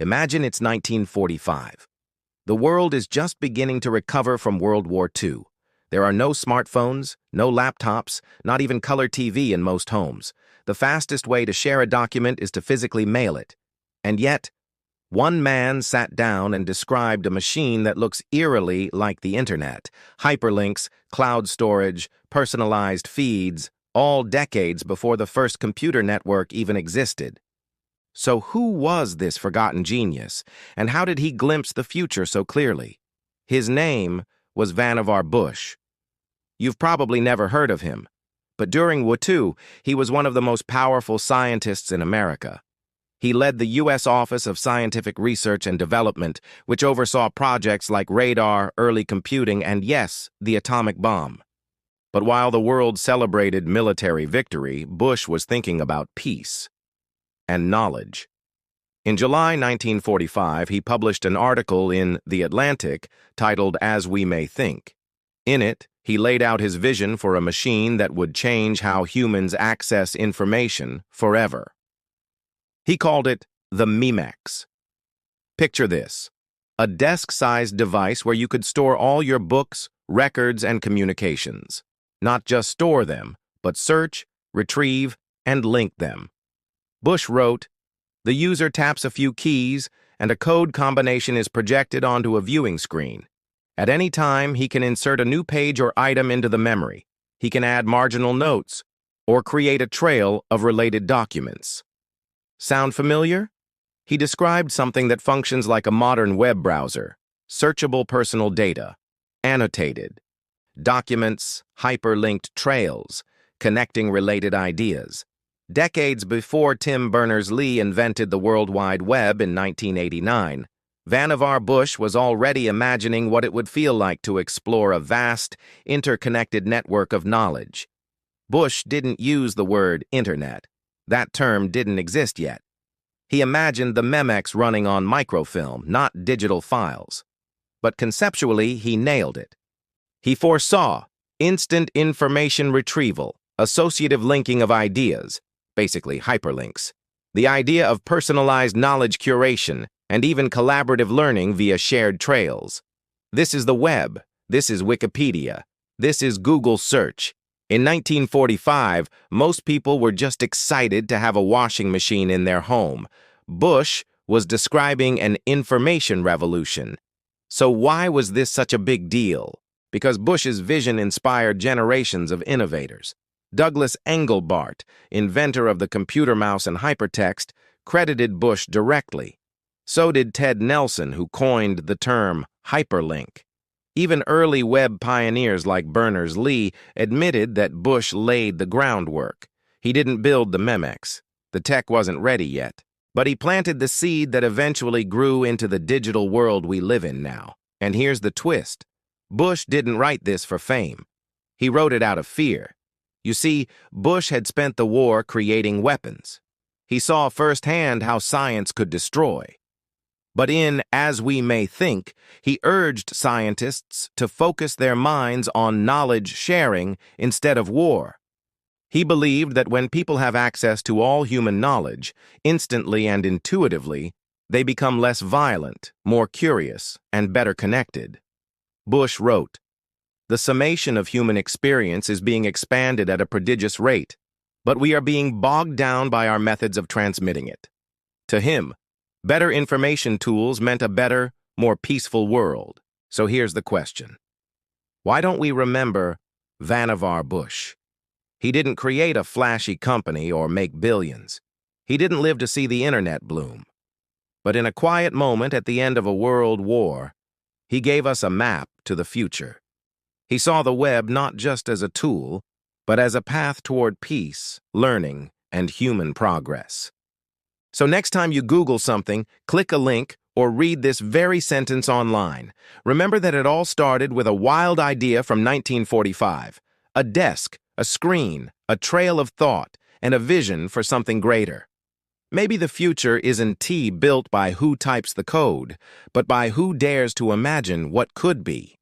Imagine it's 1945. The world is just beginning to recover from World War II. There are no smartphones, no laptops, not even color TV in most homes. The fastest way to share a document is to physically mail it. And yet, one man sat down and described a machine that looks eerily like the internet. Hyperlinks, cloud storage, personalized feeds, all decades before the first computer network even existed. So who was this forgotten genius, and how did he glimpse the future so clearly? His name was Vannevar Bush. You've probably never heard of him, but during World War II, he was one of the most powerful scientists in America. He led the U.S. Office of Scientific Research and Development, which oversaw projects like radar, early computing, and yes, the atomic bomb. But while the world celebrated military victory, Bush was thinking about peace and knowledge. In July 1945, he published an article in The Atlantic titled As We May Think. In it, he laid out his vision for a machine that would change how humans access information forever. He called it the Memex. Picture this: a desk-sized device where you could store all your books, records, and communications. Not just store them, but search, retrieve, and link them. Bush wrote, "The user taps a few keys, and a code combination is projected onto a viewing screen. At any time, he can insert a new page or item into the memory. He can add marginal notes, or create a trail of related documents." Sound familiar? He described something that functions like a modern web browser: searchable personal data, annotated, documents, hyperlinked trails, connecting related ideas. Decades before Tim Berners-Lee invented the World Wide Web in 1989, Vannevar Bush was already imagining what it would feel like to explore a vast, interconnected network of knowledge. Bush didn't use the word internet. That term didn't exist yet. He imagined the Memex running on microfilm, not digital files. But conceptually, he nailed it. He foresaw instant information retrieval, associative linking of ideas, basically hyperlinks, the idea of personalized knowledge curation, and even collaborative learning via shared trails. This is the web. This is Wikipedia. This is Google search. In 1945, most people were just excited to have a washing machine in their home. Bush was describing an information revolution. So why was this such a big deal? Because Bush's vision inspired generations of innovators. Douglas Engelbart, inventor of the computer mouse and hypertext, credited Bush directly. So did Ted Nelson, who coined the term hyperlink. Even early web pioneers like Berners-Lee admitted that Bush laid the groundwork. He didn't build the Memex. The tech wasn't ready yet. But he planted the seed that eventually grew into the digital world we live in now. And here's the twist: Bush didn't write this for fame. He wrote it out of fear. You see, Bush had spent the war creating weapons. He saw firsthand how science could destroy. But in As We May Think, he urged scientists to focus their minds on knowledge sharing instead of war. He believed that when people have access to all human knowledge, instantly and intuitively, they become less violent, more curious, and better connected. Bush wrote, "The summation of human experience is being expanded at a prodigious rate, but we are being bogged down by our methods of transmitting it." To him, better information tools meant a better, more peaceful world. So here's the question: why don't we remember Vannevar Bush? He didn't create a flashy company or make billions. He didn't live to see the internet bloom. But in a quiet moment at the end of a world war, he gave us a map to the future. He saw the web not just as a tool, but as a path toward peace, learning, and human progress. So next time you Google something, click a link, or read this very sentence online, remember that it all started with a wild idea from 1945, a desk, a screen, a trail of thought, and a vision for something greater. Maybe the future isn't built by who types the code, but by who dares to imagine what could be.